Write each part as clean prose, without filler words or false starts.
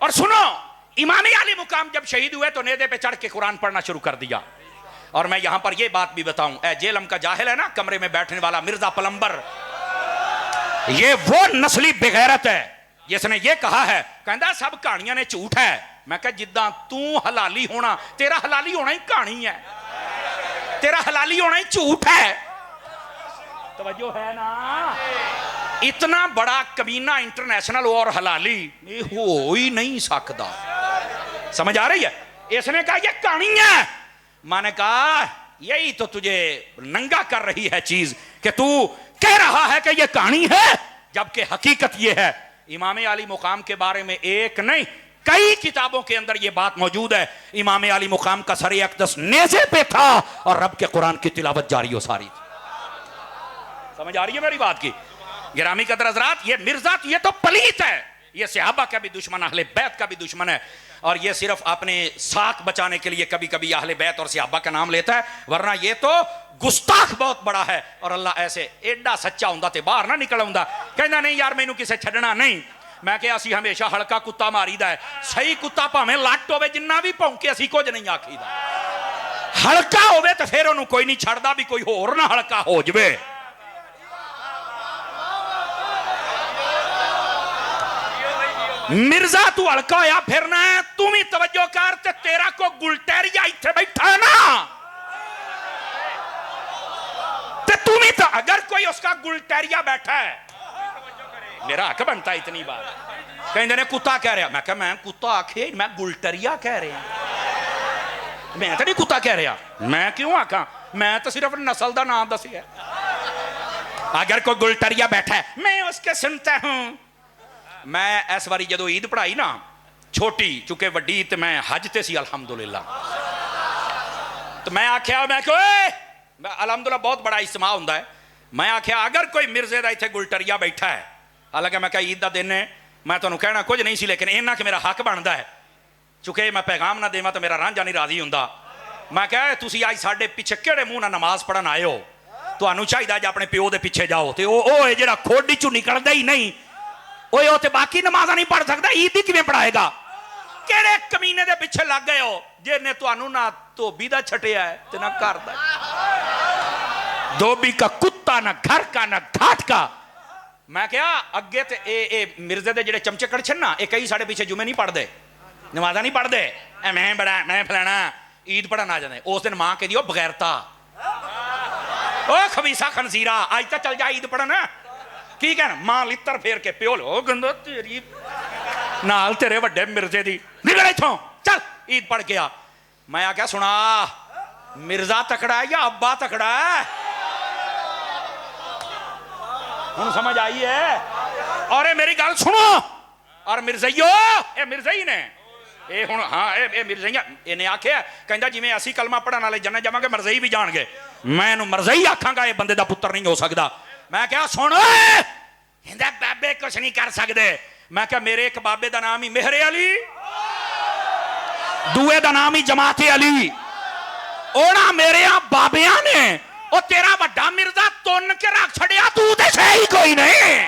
और सुनो, इमाम अली मुकाम जब शहीद हुए तो नेदे पे चढ़ के कुरान पढ़ना शुरू कर दिया। और मैं यहां पर यह बात भी बताऊं, ए जेलम का जाहिल है ना, कमरे में बैठने वाला मिर्जा पलंबर, ये वो नस्ली बेगैरत है जिसने ये कहा है, कहता सब कहानियां ने झूठ है। मैं कहा जिद्दां तू हलाली होना, तेरा हलाली होना ही कहानी है, तेरा हलाली होना ही झूठ है। तवज्जो है ना? इतना बड़ा कमीना इंटरनेशनल और हलाली ये हो ही नहीं सकता। समझ आ रही है? इसने कहा ये कहानी है। मैंने कहा यही तो तुझे नंगा कर रही है चीज कि तू कह रहा है कि ये कहानी है, जबकि हकीकत ये है। इमाम अली मुकाम के बारे में एक नहीं कई किताबों के अंदर ये बात मौजूद है। इमाम अली मुकाम का सर अक़दस नेज़े पे था और रब के कुरान की तिलावत जारी हो सारी थी। समझ आ रही है मेरी बात की? गिरामी कदर हज़रात, ये मिर्जा ये तो पलीत है, ये सहाबा का भी दुश्मन, अहले बैत का भी दुश्मन है। और ये सिर्फ अपने साख बचाने के लिए कभी कभी अहले बैत और सहाबा का नाम लेता है, वरना ये तो गुस्ताख बहुत बड़ा है। और अल्लाह ऐसे एडा सच्चा हुंदा ते बाहर ना निकल आउंदा, कहंदा नहीं यार मैनू किसे छड्डना नहीं। मैं क्या असी हमेशा हल्का कुत्ता मारीदा है, सही कुत्ता भावें लट होवे जिन्ना भी भौंके असी कुछ नहीं आखीदा। हल्का होवे तो फिर उन्होंने कोई नहीं छड्डदा भी कोई होर ना हल्का हो जावे। मिर्जा तू हल्का होया फिरना है, तू भी तवज्जो कर, ते तेरा को गुलटेरिया इत्थे बैठा है ना, ते तू भी तो अगर कोई उसका गुलटेरिया बैठा है, मेरा हक बनता है इतनी बात। कहते ने कुत्ता कह रहा, मैं कहा मैं कुत्ता आखे, मैं गुलटेरिया कह रहा, मैं तो नहीं कुत्ता कह रहा। मैं क्यों आखा, मैं तो सिर्फ नस्ल का नाम दसिया। अगर कोई गुलटेरिया बैठा है मैं उसके सुनता हूं। मैं इस बारी जो ईद पढ़ाई ना छोटी, चूंकि वड्डी तो मैं हज ते सी अलहमदुलिल्लाह, तो मैं आख्या, मैं अलहमदुलिल्लाह बहुत बड़ा इज्तिमा होंदा है। मैं आख्या अगर कोई मिर्जे का इत्थे गुलटरिया बैठा है, हालांकि मैं क्या ईद का दिन है, मैं तुहानूं कहना कुछ नहीं सी, लेकिन इन्ना कि मेरा हक बनता है, चूंकि मैं पैगाम ना देवां तो मेरा रांझा नहीं राजी हुंदा। मैं क्या तुसीं अज साडे पिछे किहड़े मूँह नाल नमाज पढ़न आए हो, तुहानूं चाहीदा जे अपने प्यो दे पिछे जाओ, तो ओह है जिहड़ा खोडी चों निकलदा ही नहीं, ओए ओ ते बाकी नमाज़ां नहीं पढ़ सकदा, ईद दी किवें पढ़ाएगा? किहड़े कमीने दे पिछे लग गए हो जिहने तुहानूं ना धोबी दा छटिया है ते ना घर दा। धोबी का कुत्ता ना घर का ना घाट का। मैं क्या अगे ते ए मिर्जे दे जिहड़े चमचे कड़छन ना, ये कई साडे पिछे जुमे नहीं पढ़दे, नमाज़ां नहीं पढ़दे, मैं बड़ा मैं फलाना ईद पढ़न आ जांदे। उस दिन मां कहदी ओ बगैरता, ओ खबीसा खनजीरा, अज तो चल जा ईद पढ़न। की कहना, मां लित्तर फेर के प्यो लो गंदा तेरी नाल तेरे वड्डे मिर्जे दी, निकल इथों चल ईद पढ़ के आ। मैं आख्या सुना, मिर्जा तकड़ा है या अब्बा तकड़ा है? हुण समझ आई है? और ये मेरी गल सुनो, और मिर्जइयो ये मिर्जई ने ये हुण हाँ ये मिर्जइया इन्हें आख्या, कहंदा जिवें असीं कलमा पढ़न वाले जन्नत जावांगे मिर्जई भी जाणगे, मैं इहनूं मिर्जई आखांगा, ये बंदे दा पुत्तर नहीं हो सकदा। मैं क्या सुन, हिंदा बाबे कुछ नहीं कर सकते। मैं क्या मेरे एक बाबे का नाम ही मेहरे अली, दूए का नाम ही जमाते अली, ओना मेरे बाबिया ने ओ तेरा वड्डा मिर्जा तुन के रख छड़िया, तू तो सही कोई नहीं।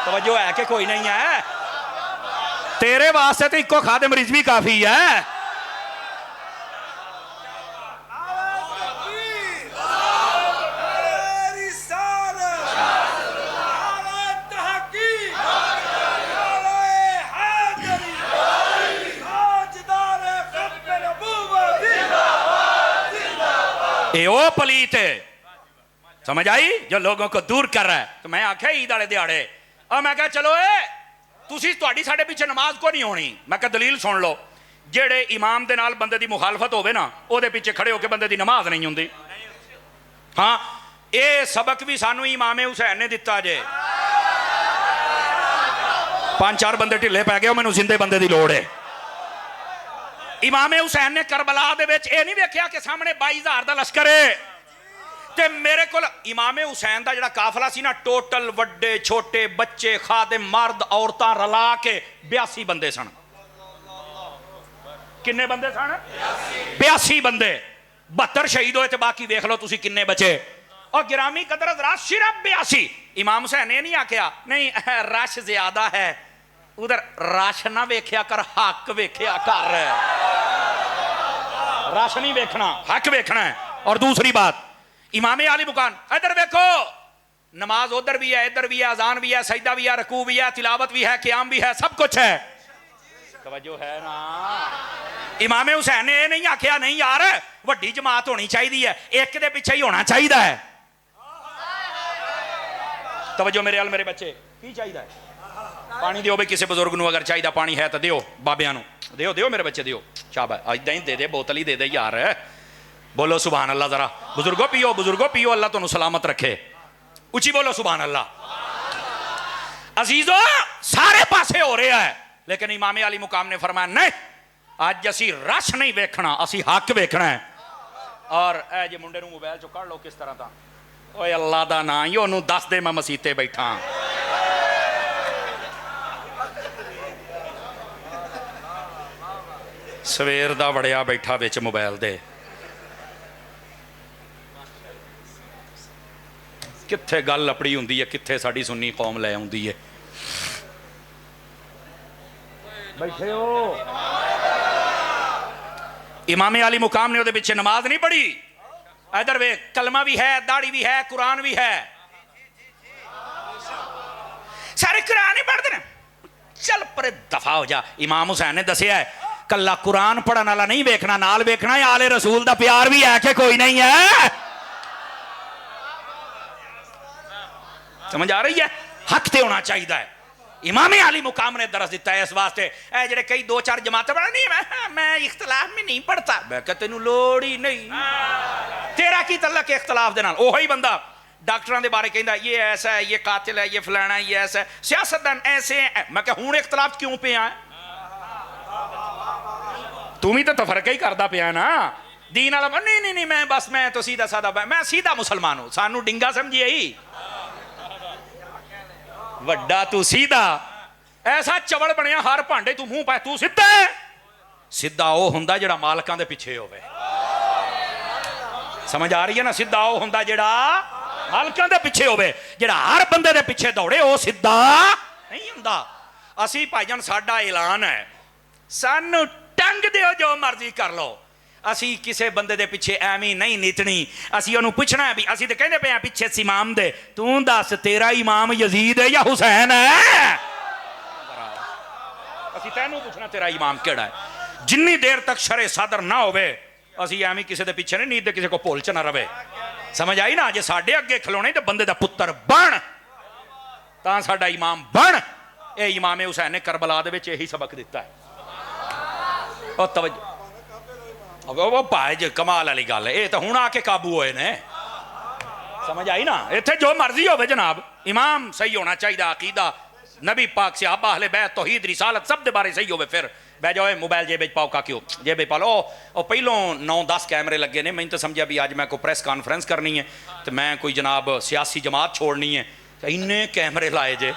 तवज्जो है कि कोई नहीं है? तेरे वास्ते तो इको खादिम रिजवी काफी है। ए ओ पलीत समझ आई जो लोगों को दूर कर रहा है। तो मैं आख्या ईद वाले दिहाड़े, और मैं कहा चलो तुसी तुहाडी साडे पीछे नमाज को नहीं होनी। मैं कहा दलील सुन लो, जेड़े इमाम दे नाल बंदे दी मुखालफत होवे ना, ओदे पीछे खड़े होके बंदे दी नमाज नहीं हुंदी। हाँ ये सबक भी सानू इमामे हुसैन ने दिता जे। 5-4 बंदे ढिले पै गए, मैनू जिंदे बंदे दी लोड़ है। इमामे हुसैन ने करबला दे विच ये नहीं वेख्या कि सामने 22,000 का लश्कर है, ते मेरे को इमामे हुसैन का जिहड़ा काफला सी ना, टोटल वड्डे छोटे बच्चे खादिम मर्द औरतां रला के 82 बंदे सन। किन्ने बंदे सन? 82 बंदे। 72 शहीद होए, बाकी देख लो तुसी किन्ने बचे। और गिरामी कदर हज़रात सिर्फ 82। इमाम हुसैन ने नहीं आख्या नहीं रश ज्यादा है, उधर रश ना वेख्या कर, हक वेख्या कर। रश नहीं वेखना, हक वेखना है। और दूसरी बात, इमामे आली मुकाम, इधर देखो, नमाज उधर भी है, इधर भी है, अजान भी है, सजदा भी है, रकू भी है, तिलावत भी है, क़याम भी है, सब कुछ है। तवज्जो है ना? इमामे हुसैन ने नहीं आख्या नहीं यार वड्डी जमात होनी चाहिए है, एक दे पिछे ही होना चाहिए है। तवज्जो मेरे अल मेरे बच्चे, की चाहिए है? पानी दियो भाई, किसी बुजुर्ग नूं अगर चाहिए पानी है तो दियो, बाबियां नूं दियो, दियो मेरे बच्चे दियो, शाबाश। इदां ही दे दे, बोतल ही दे दे यार। बोलो सुभान अल्लाह जरा। बुजुर्गो पियो, बुजुर्गो पियो, अल्लाह तुहानू सलामत रखे। उची बोलो सुभान अल्लाह। अजीजो सारे पासे हो रहा है, लेकिन इमामे अली मुकाम ने फरमाया नहीं, अज असी रश नहीं वेखना, असी हक वेखना है। और ए जे मुंडे नूं मोबाइल चो कढ़ लो किस तरह दा, ओए अल्लाह दा नाम ही ओनू दस दे, मैं मसीते बैठा। सवेर दा वड़िया बैठा विच मोबाइल दे, कित्थे गल अपड़ी हुंदी है, कित्थे साडी सुन्नी कौम लै आउंदी है। बैठे हो, इमामे अली मुकाम ने उहदे पिछे नमाज नहीं पढ़ी। इधर वे कलमा भी है, दाढ़ी भी है, कुरान भी है, सारे कुरान ही पढ़ते हैं। चल पर दफा हो जा। इमाम हुसैन ने दसिया है कला कुरान पढ़न वाला नहीं वेखना, नाल वेखना है आले रसूल दा प्यार भी है कि कोई नहीं है। समझ आ रही है? हक ते होना चाहिए है। इमामे अली मुकाम ने दरस दिता है इस वास्ते। ए जेडे कई दो चार जमातें पढ़ा नहीं, मैं इख्तलाफ में नहीं पढ़ता, मैं कह तेनू लोड़ ही नहीं, तेरा की तल्लक इख्तलाफ दे नाल। ओही बंदा डॉक्टरों के बारे कहता ये ऐसा है, ये कातिल है, ये फलाना है, ये ऐसा है, सियासतदान ऐसे है। मैं कह हुण इख्तलाफ क्यों पे है? तू भी तो तफरका ही करता पिया ना। दीन वाला नहीं नहीं नहीं, मैं बस मैं तो सीधा साधा, मैं सीधा मुसलमान हूं, सानू डिंगा समझिए ही वड्डा, तू सीधा ऐसा चवल बनया हर भांडे तू मुंह पाए, तू सीधा है। सीधा वो हुंदा जिहड़ा मालकां दे पिछे होवे। समझ आ रही है ना? सीधा वो हुंदा जिहड़ा मालकां दे पिछे होवे, जिहड़ा हर बंदे दे पिछे दौड़े वो सीधा नहीं हुंदा। असी भाईजान साडा ऐलान है, सानू टंग दिओ जो मर्जी कर लो, असी किसी बंदे दे पिछे एवं नहीं नीतनी। असी उन्होंने पूछना है भी, असी तो कहते पे हैं पिछे इमाम दे, तू दस तेरा इमाम यजीद है या हुसैन है? असी तैनू पूछना तेरा इमाम केड़ा है। जिन्नी देर तक शरे सदर ना होवे असी एवं किसी दे पिछे नहीं नीते, किसी को भुल च ना रवे। समझ आई ना? जे साडे अगे खलोने तो बंदे दा पुत्र बन, तां साडा इमाम बन। ये इमामे हुसैन ने करबला दे विच यही सबक दिता है। और तवज्जो, वो भाई जी कमाल वाली गल है, ये तो हुण आके काबू होए ने। समझ आई ना? इत्थे जो मर्जी होवे जनाब, इमाम सही होना चाहिए, अकीदा नबी पाक सहाबा अहले बैत तौहीद रिसालत सब दे बारे सही होवे। फिर बह जाओ मोबाइल जेब पाओ का क्यों जेब पा लो। और पहलों 9-10 कैमरे लगे ने, मैंने तो समझा भी अज मैं कोई प्रेस कॉन्फ्रेंस करनी है तो मैं कोई जनाब सियासी जमात छोड़नी है, तो इन्ने कैमरे लाए जे।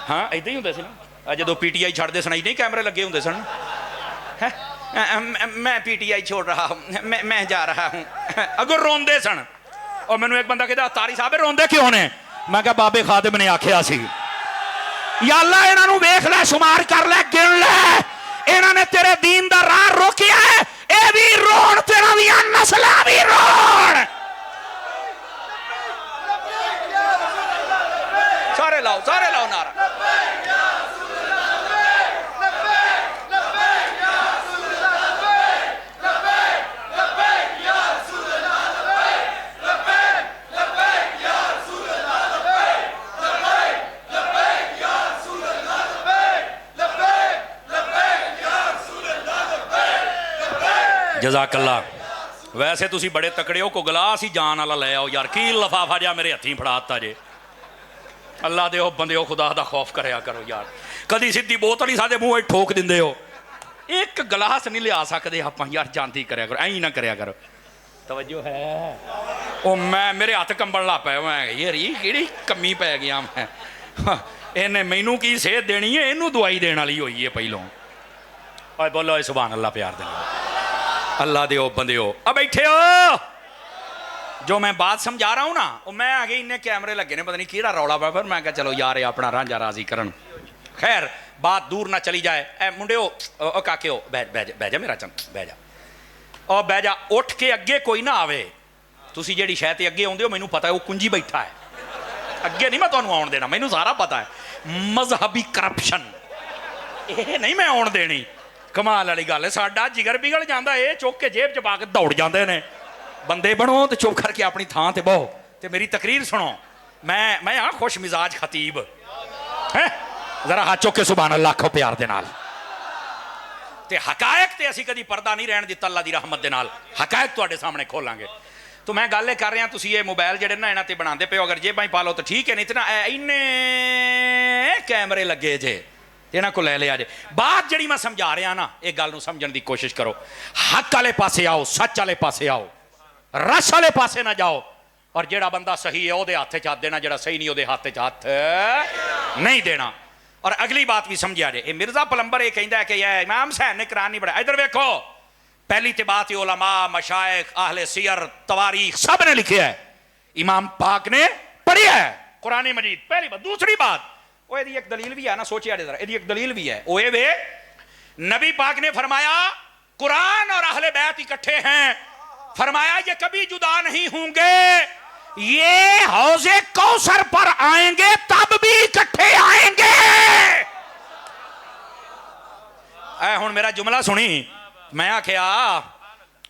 हाँ इदां ही हुंदे सी ना, जो PTI छड्डदे सन इन्ने कैमरे लगे हुंदे सन। मैं PTI छोड़ रहा हूँ, मैं जा रहा हूँ। अगो रोंदे सन। और मैनू एक बंदा कहता तारी साहब रोंदे क्यों ने? मैं कहा बाबे खादिम ने आख्या सी, या अल्लाह इन्हां नूं वेख लै, शुमार कर लै, गिन लै, इन्हां ने तेरे दीन दा राह रोकिया है, ए भी रोण, तेरा दियां नस्लां भी रोण। सारे लाओ नारा। जज़ाकल्ला। वैसे तुसी बड़े तकड़े हो, को गिलास ही जान वाला ले आओ यार, की लफाफा जा मेरे हथी फड़ाता जे। अल्लाह दे बंदे हो, खुदा दा खौफ करया करो यार। कदी सीधी बोतल ही साडे मूंह ठोक दिंदे हो, एक गिलास नहीं लिया सकते आप यार, जानती करया करो, ऐ ना करया करो। तवज्जो है? ओ मैं मेरे हथ कंबन लग पे, मैं यार ये केड़ी कमी पै गया मैं, इन्हें मैनू की सेहत देनी है, इनू दवाई देने वाली हुई है पहलों। और बोलो सुभान अल्लाह, प्यार दे अल्लाह दे बंदे हो। अब बैठे हो, जो मैं बात समझा रहा हूँ ना, वो मैं आगे इन्ने कैमरे लगे ने, पता नहीं किहड़ा रौला पा, फिर मैं कहा चलो यार अपना रांझा राजी करन। खैर बात दूर ना चली जाए। ए मुंडिओ ओ काके बह जा मेरा चंद, बह जा और बह जा। उठ के अगे कोई ना आवे। तुसी जेड़ी शै ते अगे आउंदे हो मैनू पता है, वो कुंजी बैठा है अगे, नहीं मैं तुहानू आउण देना, मैनू सारा पता है। मजहबी करप्शन ये नहीं मैं आउण देनी। कमाल वाली गल है, साडा जिगर बिगड़ जाता, ये चुक के जेब च पा के दौड़ जाते हैं। बंदे बनो तो चुप करके अपनी थां ते बहो ते मेरी तकरीर सुनो। मैं हाँ खुश मिजाज खतीब है, जरा हाथ चुक के सुभान अल्लाह आखो प्यार दे नाल। ते हकायक ते असी कदी पर्दा नहीं रहन दिता अल्लाह दी रहमत दे नाल, हकायक तुहाडे सामने खोलांगे। तो मैं गल कर रहा, तुसी ये मोबाइल जेडे ना इन्हां ते बनांदे पे हो, अगर जेबां पा लो तो ठीक है, नहीं तो ना इन्ने कैमरे लगे जे इन्हां को ले लिया जे। बात जिहड़ी मैं समझा रहा ना, एक गल नूं समझण दी कोशिश करो। हक वाले पासे आओ, सच वाले पासे आओ, रस वाले पासे ना जाओ। और जेड़ा बंदा सही है ਉਹਦੇ ਹੱਥ 'ਚ ਹੱਥ देना, जेड़ा सही नहीं ਉਹਦੇ हत्थ 'ਚ हत्थ नहीं देना। और अगली बात भी समझिया जे, मिर्जा पलंबर ये कहता है कि यह इमाम हुसैन ने कुरान नहीं पढ़ा। इधर देखो, पहली तो बात उलमा मशाइख अहले सियर तवारीख सब ने लिखे है, इमाम पाक ने पढ़ी है कुरान मजीद। पहली बात। दूसरी बात, वो यदि एक दलील भी है ना, सोचिए जरा, यदि एक दलील भी है वो वे नबी पाक ने फरमाया कुरान और अहले बैत इकट्ठे हैं, फरमाया ये कभी जुदा नहीं होंगे, ये हौजे कौसर पर आएंगे तब भी इकट्ठे आएंगे। ऐ हुण मेरा जुमला सुनी, मैं आखिया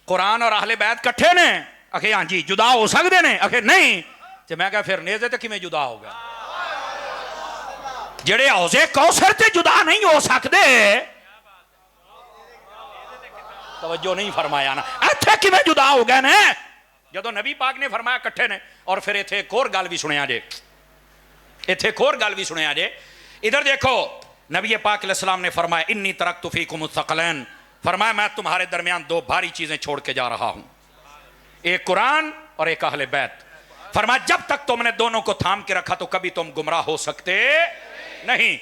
कुरान और अहले बैत इकट्ठे ने, आखे हाँ जी जुदा हो सकते ने, आखे नहीं, तो मैं कहा फिर नेज़े तो किवें जुदा होगा? जेड़े हौजे कौसर ते जुदा नहीं हो सकते, तवज्जो नहीं फरमाया ना, इत्थे किवें जुदा हो गए ने जदों नबी पाक ने फरमाया इकट्ठे ने। और फिर इत्थे एक होर गल भी सुनिया जे, इत्थे एक होर गल भी सुनिया जे। इधर देखो, नबी पाक अलैहिस्सलाम ने फरमाया इन्नी तरक्तु फीकुम अस-सकलैन, फरमाया मैं तुम्हारे दरमियान दो भारी चीजें छोड़ के जा रहा हूं, एक कुरान और एक अहले बैत। फरमाया जब तक तुमने दोनों को थाम के रखा तो कभी तुम गुमराह हो सकते नहीं।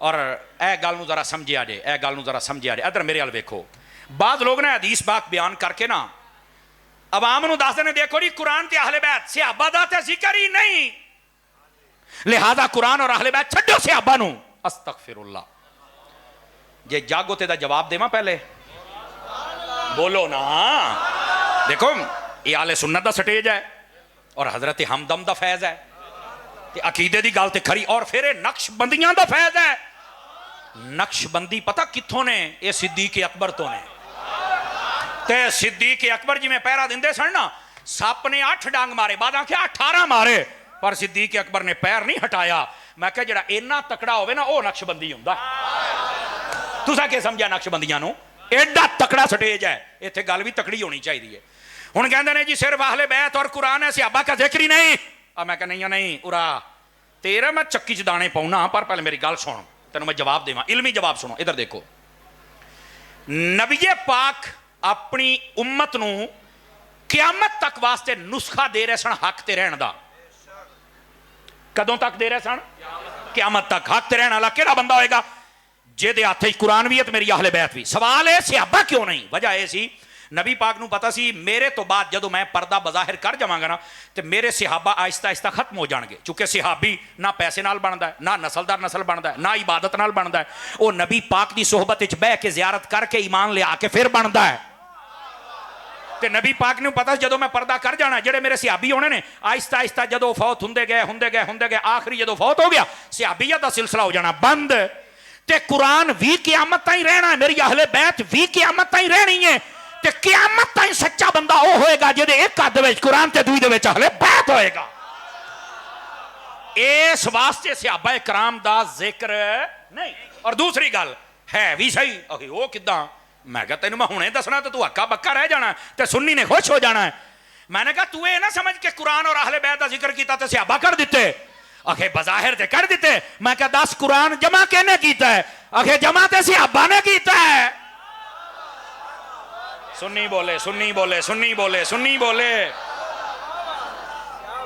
और ए गल नूं जरा समझिया जे, ए गल नूं जरा समझिया जे। इधर मेरे अल वेखो, बाद लोग ना हदीस पाक बयान करके ना अवाम नूं दसदे ने देखो जी कुरान ते अहले बैत सहाबा दा ते जिक्र ही नहीं, लिहाजा कुरान और अहले बैत छड्डो सहाबा नूं। अस्तगफिरुल्लाह। जे जागो ते दा जवाब देवां पहले बोलो ना। देखो ये आले सुन्नत दा स्टेज है और हजरत हमदम दा फैज़ है, ते अकीदे दी गल ते खरी। और फिर ये नक्शबंदियां दा फैज़ है। नक्शबंदी पता कित्थों ने? ये सिद्दीक अकबर तो ने। ते सिद्दीक अकबर जिवें पहरा दिंदे सन ना, सप ने 8 डंग मारे, बाद आख्या 18 मारे, पर सिद्दीक अकबर ने पैर नहीं हटाया। मैं क्या जरा इन्ना तकड़ा होवे ना, वो नक्शबंदी हुंदा। तुसां क्या समझा नक्शबंदियां नूं? एडा तकड़ा स्टेज है, इत्थे गल भी तकड़ी होनी चाहिए। हुण कहंदे ने जी सिर्फ अहले बैत और कुरान है, सहाबा का जिक्र ही नहीं। अब मैं कहना नहीं उरा तेरा मैं चक्की च दाने पाउना, पर पहले मेरी गल सुन, तेन मैं जवाब देवां, इल्मी जवाब सुनो। इधर देखो, नबी पाक अपनी उम्मत नूं क़यामत तक वास्ते नुस्खा दे रहे सन हक ते रहण दा। कदों तक दे रहे सन? क़यामत तक। हक ते रहण वाला किहड़ा बंदा होएगा? जेदे हत्थ च कुरान भी है तो मेरी अहले बैत भी। सवाल है सहाबा क्यों नहीं? वजह यह सी नबी पाक नूं पता सी मेरे तो बाद जदों मैं पर्दा बज़ाहिर कर जावांगा ना, तो मेरे सहाबा आहिस्ता आहिस्ता खत्म हो जाएंगे। चूंकि सहाबी ना पैसे नाल बनता है, ना नस्लदार नस्ल बनता है, ना इबादत नाल बनता है, वो नबी पाक की सोहबत विच बह के जियारत करके ईमान लिया के फिर बनता है। तो नबी पाक नूं पता जदों मैं पर्दा कर जाना, जेडे मेरे सहाबी होने ने आहिस्ता आहिस्ता जदों फौत हुंदे गए आखिरी जदों फौत हो गया, सहाबियत दा सिलसिला हो जाना बंद। ते कुरान भी क़यामत ताईं रहना है, मेरी अहले बैत भी क़यामत ताईं रहनी है। ते क़यामत ताईं सच्चा बंदा वो होएगा जिहदे एक हद विच कुरान ते दूई दे विच अहले बैत होएगा। इस वास्ते सहाबा कराम दा जिक्र नहीं। और दूसरी गल है भी सही, अखे वो किदां? मैं कहा तेन मैं हुणे दसना तो तू हक्का बक्का रह जाना ते सुन्नी ने खुश हो जाना है। मैंने कहा तू ये ना समझ के कुरान और अहले बैत का जिक्र किया तो सहाबा कर दिते। अखे बज़ाहिर ते कर दिते। मैं कहा 10 कुरान जमा किहने कीता है? अखे जमा ते सहाबा ने कीता है। सुन्नी बोले सुन्नी बोले सुन्नी बोले सुन्नी बोले।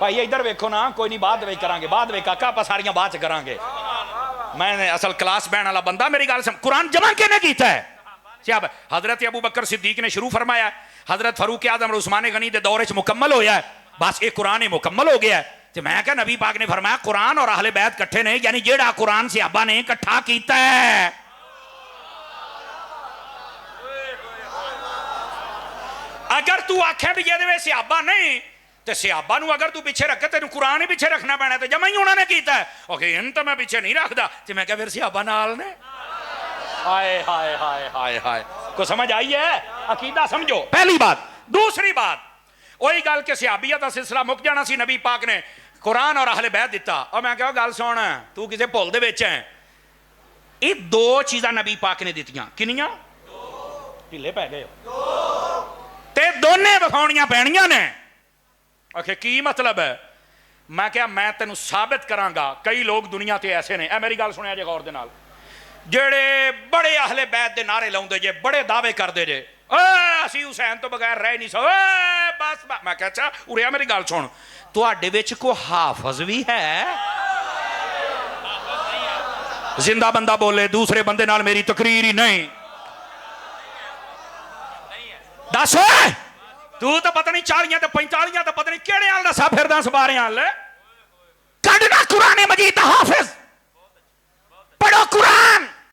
भाई इधर वेखो ना, कोई नहीं बाद में करांगे, बाद में काका आप सारियां बात च करांगे। मैं असल क्लास बहन वाला बंदा, मेरी गल सुन। कुरान जमा किहने कीता है? हजरत अबू बकर सिद्दीक ने शुरू फरमाया, हजरत फरूक आजम और उस्मान गनी के दौर च मुकम्मल होया है। बस एक कुरान ही मुकम्मल हो गया है। ਤੇ ਮੈਂ ਕਿਹਾ ਨਬੀ ਪਾਕ ਨੇ ਫਰਮਾਇਆ कुरान और अहले बैत इकट्ठे ने, यानी जेड़ा कुरान सहाबा ने इकट्ठा कीता है। अगर तू आखे भी ये सहाबा नहीं तो सहाबा नूं अगर तू पीछे रखे तेन कुरान ही पीछे रखना पैना, तो जमा ही उन्होंने कीता है। ओके इन तो मैं पीछे नहीं रखता, तो मैं क्या फिर सहाबा नाल ने। हाय हाय हाय हाय हाय, को समझ आई है? अकीदा समझो, पहली बात। दूसरी बात, वही गल के सहाबियत का सिलसिला मुक जाना सी, नबी पाक ने कुरान और अहले बैत दिता। और मैं कहा गल सुन, तू किसी भुल दे विच है। ये दो चीज़ां नबी पाक ने दित्तियां, किनियां? ढिले पै गए ते दोने विखाउणियां पैणियां ने। आखे की मतलब है? मैं क्या मैं तेनू साबित करांगा। कई लोग दुनिया ते ऐसे ने, मेरी गल सुनिया जे गौर दे नाल, जेड़े बड़े अहले बैत दे नारे लाउंदे जे, बड़े दावे करदे जे, असी हुसैन तो बगैर रह नहीं सो, बस बस। मैं क्या अच्छा उरे मेरी गल सुन, तुहाडे विच कोई हाफज भी है? जिंदा बंदा बोले, दूसरे बंदे नाल मेरी तकरीर ही नहीं। दस तू तो पता नहीं 40 ते 45 तो पता नहीं केड़े हाल दसा फिरदा सवारे हाल।